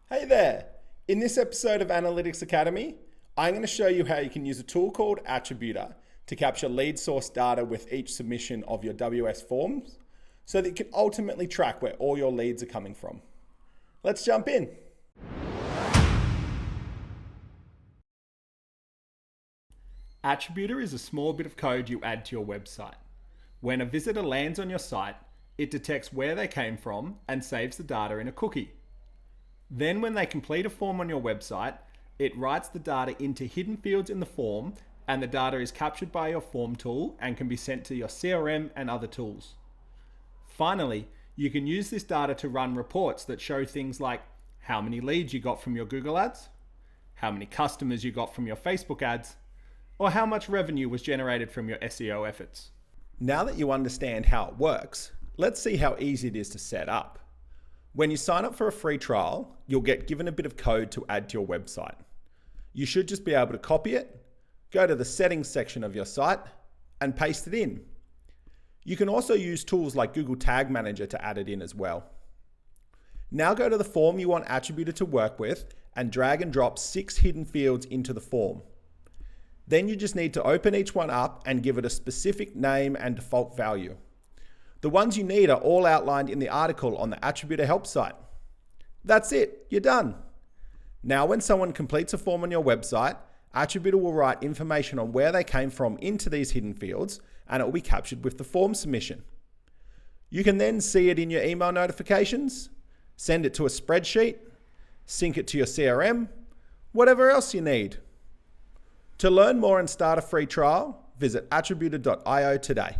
Hey there! In this episode of Analytics Academy, I'm going to show you how you can use a tool called Attributor to capture lead source data with each submission of your WSForms so that you can ultimately track where all your leads are coming from. Let's jump in. Attributor is a small bit of code you add to your website. When a visitor lands on your site, it detects where they came from and saves the data in a cookie. Then when they complete a form on your website, it writes the data into hidden fields in the form, and the data is captured by your form tool and can be sent to your CRM and other tools. Finally, you can use this data to run reports that show things like how many leads you got from your Google ads, how many customers you got from your Facebook ads, or how much revenue was generated from your SEO efforts. Now that you understand how it works, let's see how easy it is to set up. When you sign up for a free trial, you'll get given a bit of code to add to your website. You should just be able to copy it, go to the settings section of your site, and paste it in. You can also use tools like Google Tag Manager to add it in as well. Now go to the form you want Attributor to work with and drag and drop 6 hidden fields into the form. Then you just need to open each one up and give it a specific name and default value. The ones you need are all outlined in the article on the Attributor help site. That's it, you're done. Now when someone completes a form on your website, Attributor will write information on where they came from into these hidden fields, and it will be captured with the form submission. You can then see it in your email notifications, send it to a spreadsheet, sync it to your CRM, whatever else you need. To learn more and start a free trial, visit attributor.io today.